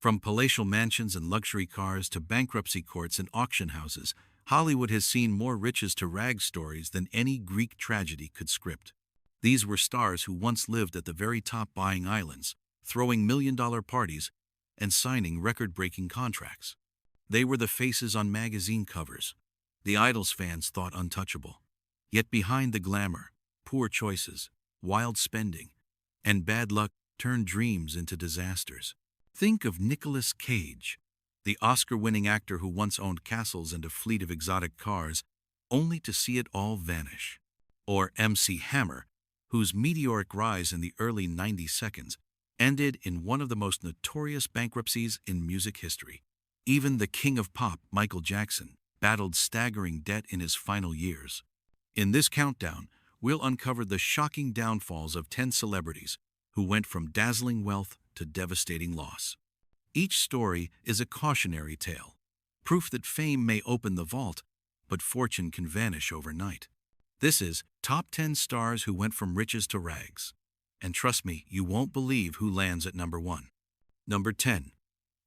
From palatial mansions and luxury cars to bankruptcy courts and auction houses, Hollywood has seen more riches to rags stories than any Greek tragedy could script. These were stars who once lived at the very top, buying islands, throwing million-dollar parties, and signing record-breaking contracts. They were the faces on magazine covers, the idols fans thought untouchable. Yet behind the glamour, poor choices, wild spending, and bad luck turned dreams into disasters. Think of Nicolas Cage, the Oscar-winning actor who once owned castles and a fleet of exotic cars, only to see it all vanish. Or MC Hammer, whose meteoric rise in the early 90s ended in one of the most notorious bankruptcies in music history. Even the king of pop, Michael Jackson, battled staggering debt in his final years. In this countdown, we'll uncover the shocking downfalls of 10 celebrities who went from dazzling wealth to devastating loss. Each story is a cautionary tale, proof that fame may open the vault, but fortune can vanish overnight. This is Top 10 Stars Who Went From Riches to Rags. And trust me, you won't believe who lands at number 1. Number 10.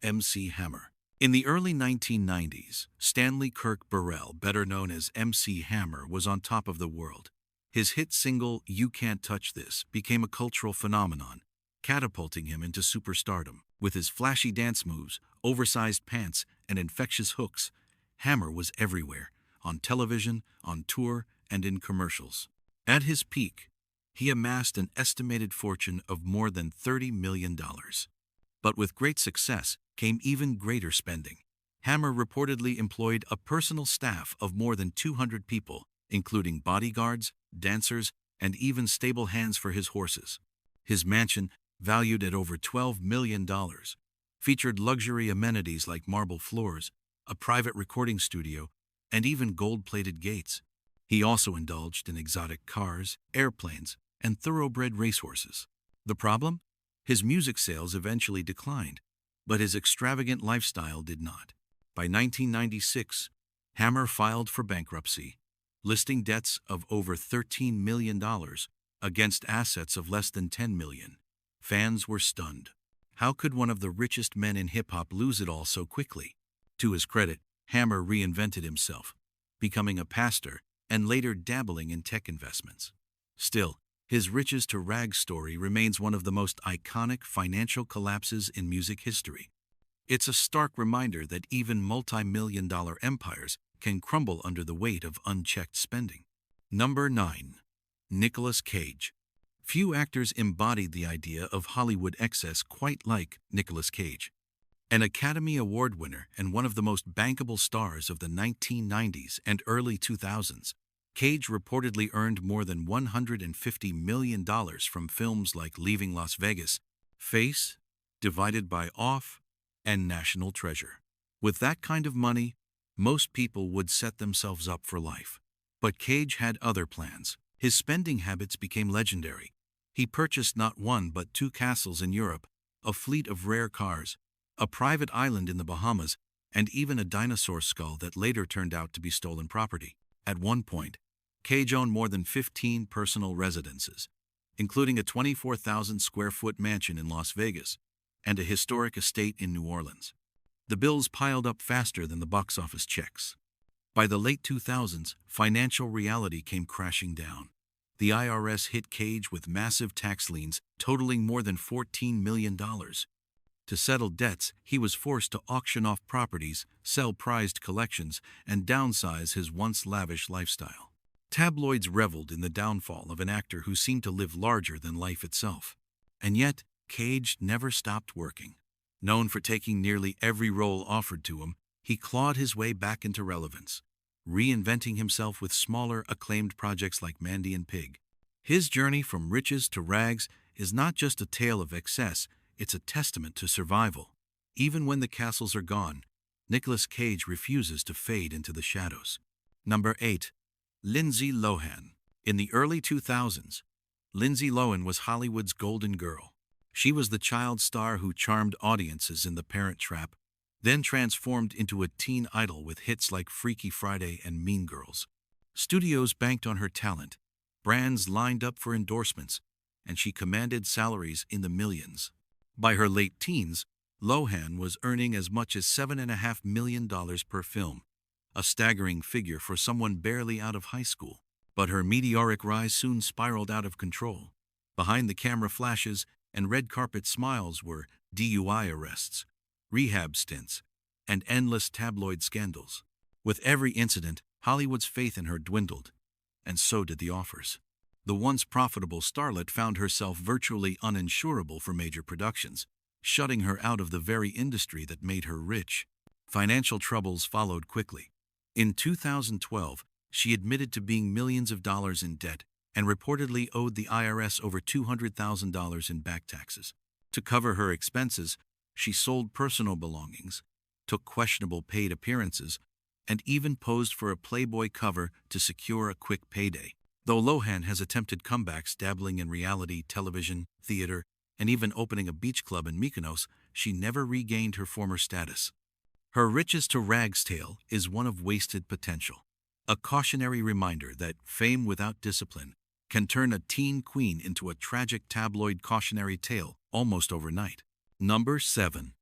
MC Hammer. In the early 1990s, Stanley Kirk Burrell, better known as MC Hammer, was on top of the world. His hit single, "You Can't Touch This," became a cultural phenomenon, catapulting him into superstardom. With his flashy dance moves, oversized pants, and infectious hooks, Hammer was everywhere, on television, on tour, and in commercials. At his peak, he amassed an estimated fortune of more than $30 million. But with great success came even greater spending. Hammer reportedly employed a personal staff of more than 200 people, including bodyguards, dancers, and even stable hands for his horses. His mansion, valued at over $12 million, featured luxury amenities like marble floors, a private recording studio, and even gold-plated gates. He also indulged in exotic cars, airplanes, and thoroughbred racehorses. The problem? His music sales eventually declined, but his extravagant lifestyle did not. By 1996, Hammer filed for bankruptcy, listing debts of over $13 million against assets of less than $10 million. Fans were stunned. How could one of the richest men in hip-hop lose it all so quickly? To his credit, Hammer reinvented himself, becoming a pastor and later dabbling in tech investments. Still, his riches to rags story remains one of the most iconic financial collapses in music history. It's a stark reminder that even multi-million-dollar empires can crumble under the weight of unchecked spending. Number 9. Nicolas Cage. Few actors embodied the idea of Hollywood excess quite like Nicolas Cage. An Academy Award winner and one of the most bankable stars of the 1990s and early 2000s, Cage reportedly earned more than $150 million from films like Leaving Las Vegas, Face, Divided by Off, and National Treasure. With that kind of money, most people would set themselves up for life. But Cage had other plans. His spending habits became legendary. He purchased not one but 2 castles in Europe, a fleet of rare cars, a private island in the Bahamas, and even a dinosaur skull that later turned out to be stolen property. At one point, Cage owned more than 15 personal residences, including a 24,000-square-foot mansion in Las Vegas and a historic estate in New Orleans. The bills piled up faster than the box office checks. By the late 2000s, financial reality came crashing down. The IRS hit Cage with massive tax liens totaling more than $14 million. To settle debts, he was forced to auction off properties, sell prized collections, and downsize his once lavish lifestyle. Tabloids reveled in the downfall of an actor who seemed to live larger than life itself. And yet, Cage never stopped working. Known for taking nearly every role offered to him, he clawed his way back into relevance, reinventing himself with smaller, acclaimed projects like Mandy and Pig. His journey from riches to rags is not just a tale of excess, it's a testament to survival. Even when the castles are gone, Nicolas Cage refuses to fade into the shadows. Number 8. Lindsay Lohan. In the early 2000s, Lindsay Lohan was Hollywood's golden girl. She was the child star who charmed audiences in The Parent Trap, then transformed into a teen idol with hits like Freaky Friday and Mean Girls. Studios banked on her talent, brands lined up for endorsements, and she commanded salaries in the millions. By her late teens, Lohan was earning as much as $7.5 million per film, a staggering figure for someone barely out of high school. But her meteoric rise soon spiraled out of control. Behind the camera flashes and red carpet smiles were DUI arrests, rehab stints, and endless tabloid scandals. With every incident, Hollywood's faith in her dwindled, and so did the offers. The once profitable starlet found herself virtually uninsurable for major productions, shutting her out of the very industry that made her rich. Financial troubles followed quickly. In 2012, she admitted to being millions of dollars in debt and reportedly owed the IRS over $200,000 in back taxes. To cover her expenses, she sold personal belongings, took questionable paid appearances, and even posed for a Playboy cover to secure a quick payday. Though Lohan has attempted comebacks dabbling in reality television, theater, and even opening a beach club in Mykonos, she never regained her former status. Her riches to rags tale is one of wasted potential, a cautionary reminder that fame without discipline can turn a teen queen into a tragic tabloid cautionary tale almost overnight. Number 7.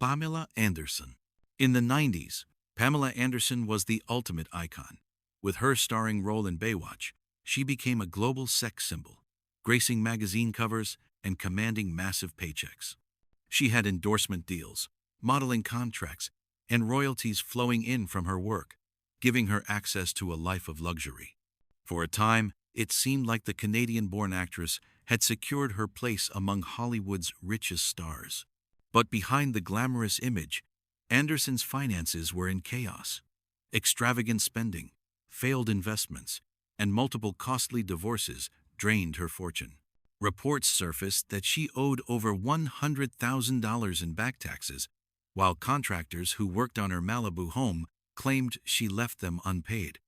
Pamela Anderson. In the 90s, Pamela Anderson was the ultimate icon. With her starring role in Baywatch, she became a global sex symbol, gracing magazine covers and commanding massive paychecks. She had endorsement deals, modeling contracts, and royalties flowing in from her work, giving her access to a life of luxury. For a time, it seemed like the Canadian-born actress had secured her place among Hollywood's richest stars. But behind the glamorous image, Anderson's finances were in chaos. Extravagant spending, failed investments, and multiple costly divorces drained her fortune. Reports surfaced that she owed over $100,000 in back taxes, while contractors who worked on her Malibu home claimed she left them unpaid.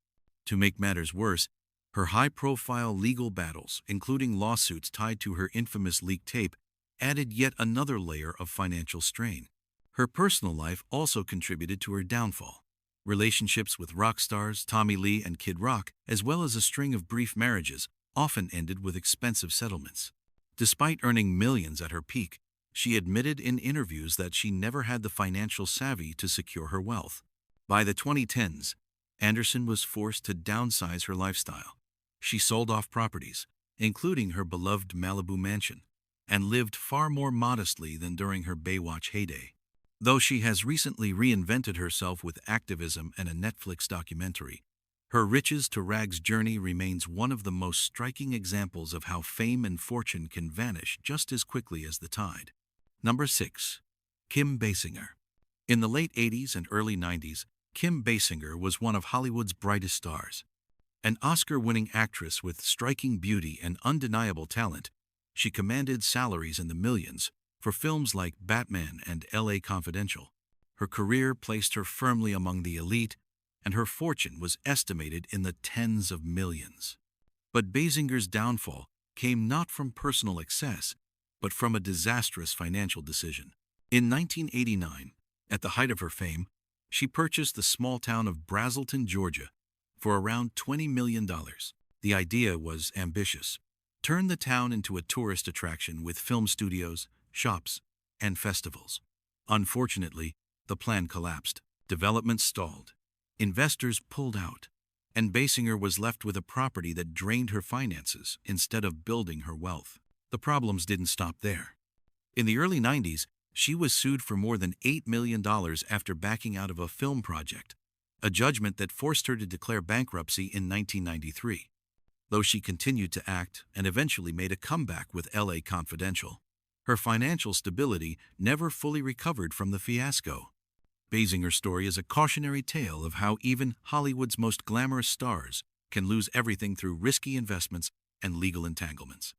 To make matters worse, her high-profile legal battles, including lawsuits tied to her infamous leaked tape, added yet another layer of financial strain. Her personal life also contributed to her downfall. Relationships with rock stars Tommy Lee and Kid Rock, as well as a string of brief marriages, often ended with expensive settlements. Despite earning millions at her peak, she admitted in interviews that she never had the financial savvy to secure her wealth. By the 2010s, Anderson was forced to downsize her lifestyle. She sold off properties, including her beloved Malibu mansion, and lived far more modestly than during her Baywatch heyday. Though she has recently reinvented herself with activism and a Netflix documentary, her riches to rags journey remains one of the most striking examples of how fame and fortune can vanish just as quickly as the tide. Number 6. Kim Basinger. In the late 80s and early 90s, Kim Basinger was one of Hollywood's brightest stars. An Oscar-winning actress with striking beauty and undeniable talent, she commanded salaries in the millions for films like Batman and L.A. Confidential. Her career placed her firmly among the elite, and her fortune was estimated in the tens of millions. But Basinger's downfall came not from personal excess, but from a disastrous financial decision. In 1989, at the height of her fame, she purchased the small town of Brazelton, Georgia, for around $20 million. The idea was ambitious. Turn the town into a tourist attraction with film studios, shops, and festivals. Unfortunately, the plan collapsed. Development stalled. Investors pulled out, and Basinger was left with a property that drained her finances instead of building her wealth. The problems didn't stop there. In the early 90s, she was sued for more than $8 million after backing out of a film project, a judgment that forced her to declare bankruptcy in 1993. Though she continued to act and eventually made a comeback with L.A. Confidential, her financial stability never fully recovered from the fiasco. Basinger's story is a cautionary tale of how even Hollywood's most glamorous stars can lose everything through risky investments and legal entanglements.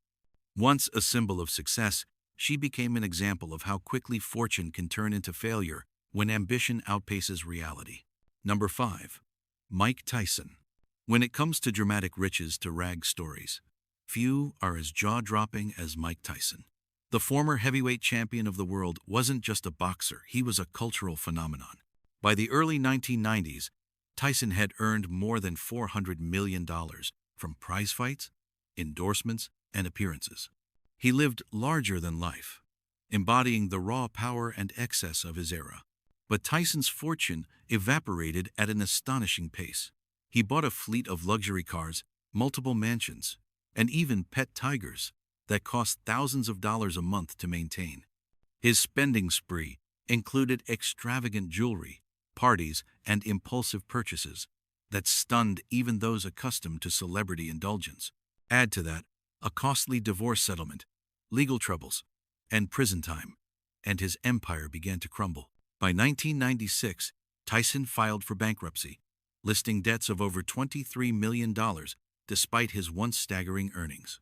Once a symbol of success, she became an example of how quickly fortune can turn into failure when ambition outpaces reality. Number 5. Mike Tyson. When it comes to dramatic riches to rags stories, few are as jaw-dropping as Mike Tyson. The former heavyweight champion of the world wasn't just a boxer, he was a cultural phenomenon. By the early 1990s, Tyson had earned more than $400 million from prize fights, endorsements, and appearances. He lived larger than life, embodying the raw power and excess of his era. But Tyson's fortune evaporated at an astonishing pace. He bought a fleet of luxury cars, multiple mansions, and even pet tigers that cost thousands of dollars a month to maintain. His spending spree included extravagant jewelry, parties, and impulsive purchases that stunned even those accustomed to celebrity indulgence. Add to that a costly divorce settlement, legal troubles, and prison time, and his empire began to crumble. By 1996, Tyson filed for bankruptcy, listing debts of over $23 million despite his once staggering earnings.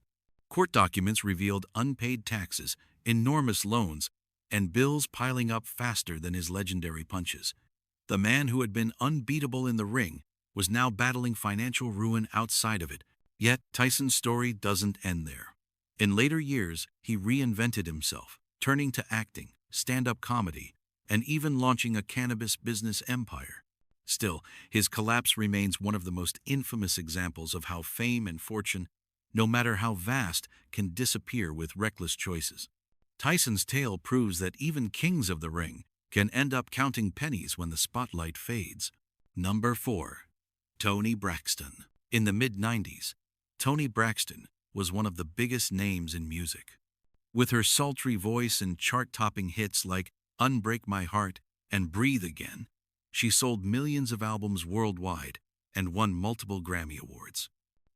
Court documents revealed unpaid taxes, enormous loans, and bills piling up faster than his legendary punches. The man who had been unbeatable in the ring was now battling financial ruin outside of it. Yet Tyson's story doesn't end there. In later years, he reinvented himself, turning to acting, stand-up comedy, and even launching a cannabis business empire. Still, his collapse remains one of the most infamous examples of how fame and fortune, no matter how vast, can disappear with reckless choices. Tyson's tale proves that even kings of the ring can end up counting pennies when the spotlight fades. Number 4. Toni Braxton. In the mid-90s, Toni Braxton was one of the biggest names in music. With her sultry voice and chart-topping hits like Unbreak My Heart and Breathe Again, she sold millions of albums worldwide and won multiple Grammy Awards.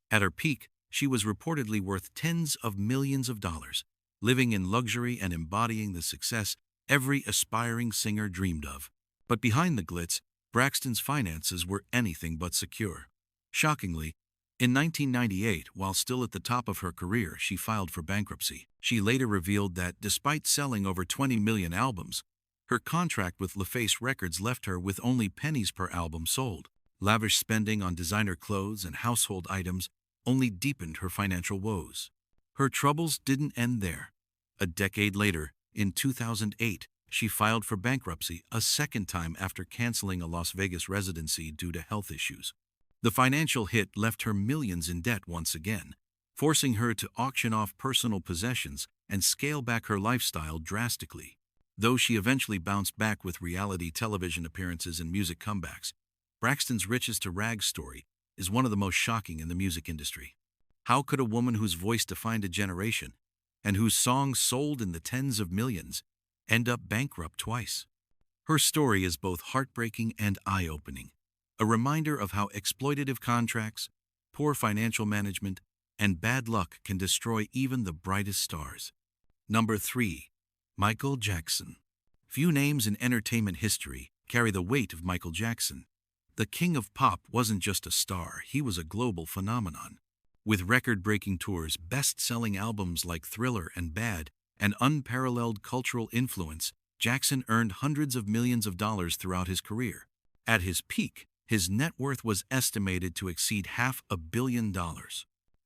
At her peak, she was reportedly worth tens of millions of dollars, living in luxury and embodying the success every aspiring singer dreamed of. But behind the glitz, Braxton's finances were anything but secure. Shockingly, in 1998, while still at the top of her career, she filed for bankruptcy. She later revealed that, despite selling over 20 million albums, her contract with LaFace Records left her with only pennies per album sold. Lavish spending on designer clothes and household items only deepened her financial woes. Her troubles didn't end there. A decade later, in 2008, she filed for bankruptcy a second time after canceling a Las Vegas residency due to health issues. The financial hit left her millions in debt once again, forcing her to auction off personal possessions and scale back her lifestyle drastically. Though she eventually bounced back with reality television appearances and music comebacks, Braxton's riches-to-rags story is one of the most shocking in the music industry. How could a woman whose voice defined a generation and whose songs sold in the tens of millions end up bankrupt twice? Her story is both heartbreaking and eye-opening, a reminder of how exploitative contracts, poor financial management, and bad luck can destroy even the brightest stars. Number 3. Michael Jackson. Few names in entertainment history carry the weight of Michael Jackson. The king of pop wasn't just a star, he was a global phenomenon. With record-breaking tours, best-selling albums like Thriller and Bad, and unparalleled cultural influence, Jackson earned hundreds of millions of dollars throughout his career. At his peak, his net worth was estimated to exceed $500 million.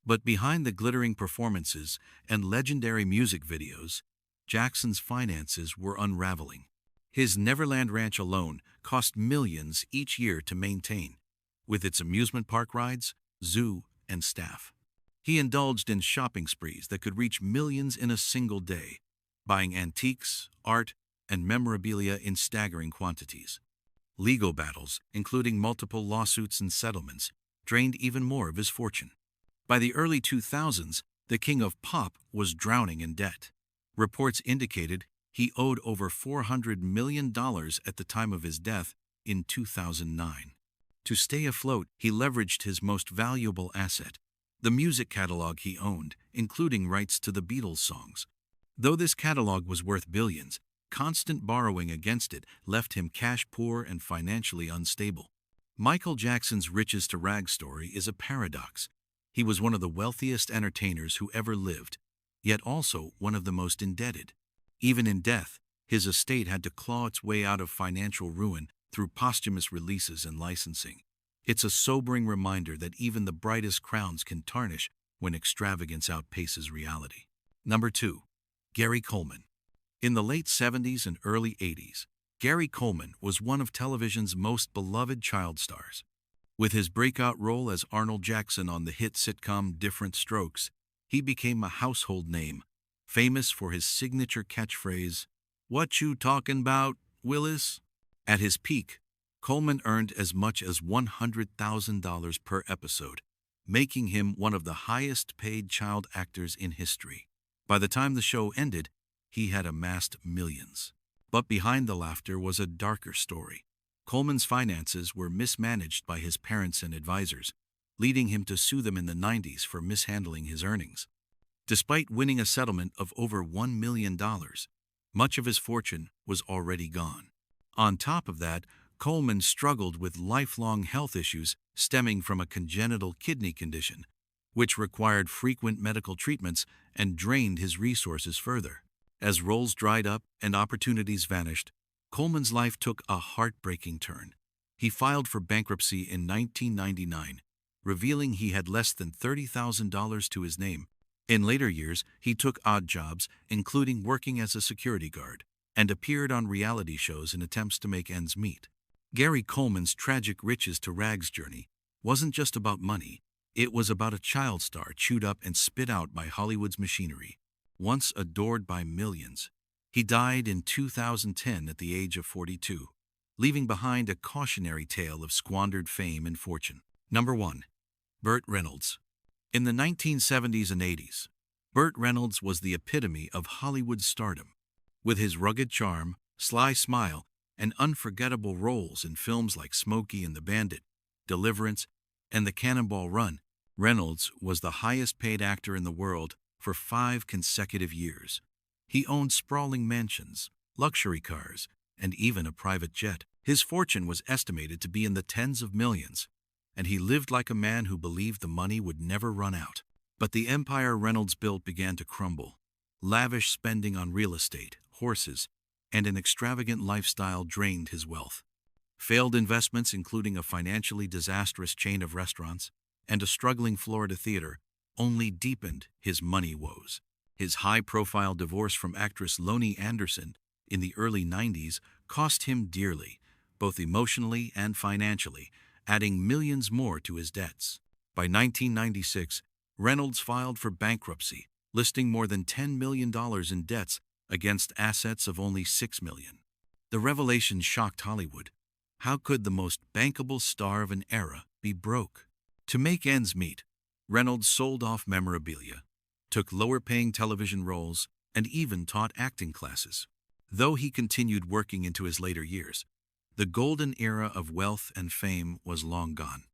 But behind the glittering performances and legendary music videos, Jackson's finances were unraveling. His Neverland Ranch alone cost millions each year to maintain, with its amusement park rides, zoo, and staff. He indulged in shopping sprees that could reach millions in a single day, buying antiques, art, and memorabilia in staggering quantities. Legal battles, including multiple lawsuits and settlements, drained even more of his fortune. By the early 2000s, the king of pop was drowning in debt. Reports indicated he owed over $400 million at the time of his death in 2009. To stay afloat, he leveraged his most valuable asset, the music catalog he owned, including rights to the Beatles songs. Though this catalog was worth billions, constant borrowing against it left him cash poor and financially unstable. Michael Jackson's riches-to-rags story is a paradox. He was one of the wealthiest entertainers who ever lived, yet also one of the most indebted. Even in death, his estate had to claw its way out of financial ruin through posthumous releases and licensing. It's a sobering reminder that even the brightest crowns can tarnish when extravagance outpaces reality. Number 2. Gary Coleman. In the late 70s and early 80s, Gary Coleman was one of television's most beloved child stars. With his breakout role as Arnold Jackson on the hit sitcom Different Strokes, he became a household name, famous for his signature catchphrase, "What you talking about, Willis?" At his peak, Coleman earned as much as $100,000 per episode, making him one of the highest-paid child actors in history. By the time the show ended, he had amassed millions. But behind the laughter was a darker story. Coleman's finances were mismanaged by his parents and advisors, leading him to sue them in the 90s for mishandling his earnings. Despite winning a settlement of over $1 million, much of his fortune was already gone. On top of that, Coleman struggled with lifelong health issues stemming from a congenital kidney condition, which required frequent medical treatments and drained his resources further. As roles dried up and opportunities vanished, Coleman's life took a heartbreaking turn. He filed for bankruptcy in 1999, revealing he had less than $30,000 to his name. In later years, he took odd jobs, including working as a security guard, and appeared on reality shows in attempts to make ends meet. Gary Coleman's tragic riches to rags journey wasn't just about money. It was about a child star chewed up and spit out by Hollywood's machinery. Once adored by millions, he died in 2010 at the age of 42, leaving behind a cautionary tale of squandered fame and fortune. Number 1. Burt Reynolds. In the 1970s and 80s, Burt Reynolds was the epitome of Hollywood stardom. With his rugged charm, sly smile, and unforgettable roles in films like Smokey and the Bandit, Deliverance, and The Cannonball Run, Reynolds was the highest-paid actor in the world for 5 consecutive years. He owned sprawling mansions, luxury cars, and even a private jet. His fortune was estimated to be in the tens of millions, and he lived like a man who believed the money would never run out. But the empire Reynolds built began to crumble. Lavish spending on real estate, horses, and an extravagant lifestyle drained his wealth. Failed investments, including a financially disastrous chain of restaurants and a struggling Florida theater, only deepened his money woes. His high-profile divorce from actress Toni Anderson in the early 90s cost him dearly, both emotionally and financially, adding millions more to his debts. By 1996, Reynolds filed for bankruptcy, listing more than $10 million in debts against assets of only $6 million. The revelation shocked Hollywood. How could the most bankable star of an era be broke? To make ends meet, Reynolds sold off memorabilia, took lower-paying television roles, and even taught acting classes. Though he continued working into his later years, the golden era of wealth and fame was long gone.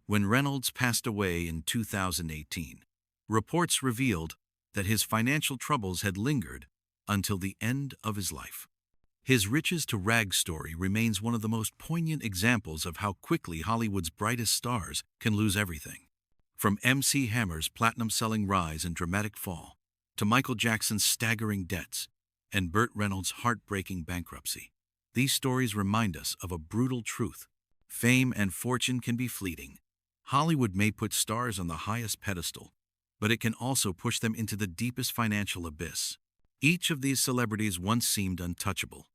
When Reynolds passed away in 2018, reports revealed that his financial troubles had lingered until the end of his life. His riches to rags story remains one of the most poignant examples of how quickly Hollywood's brightest stars can lose everything. From MC Hammer's platinum-selling rise and dramatic fall, to Michael Jackson's staggering debts, and Burt Reynolds' heartbreaking bankruptcy, these stories remind us of a brutal truth. Fame and fortune can be fleeting. Hollywood may put stars on the highest pedestal, but it can also push them into the deepest financial abyss. Each of these celebrities once seemed untouchable,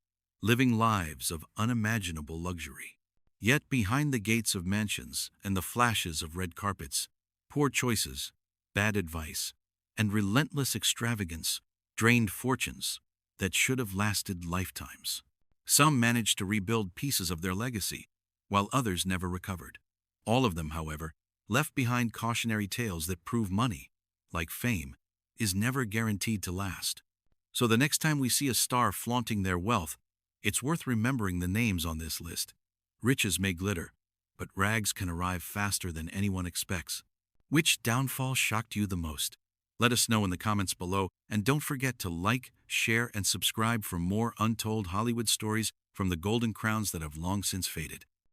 living lives of unimaginable luxury. Yet behind the gates of mansions and the flashes of red carpets, poor choices, bad advice, and relentless extravagance drained fortunes that should have lasted lifetimes. Some managed to rebuild pieces of their legacy, while others never recovered. All of them, however, left behind cautionary tales that prove money, like fame, is never guaranteed to last. So the next time we see a star flaunting their wealth, it's worth remembering the names on this list. Riches may glitter, but rags can arrive faster than anyone expects. Which downfall shocked you the most? Let us know in the comments below, and don't forget to like, share, and subscribe for more untold Hollywood stories from the golden crowns that have long since faded.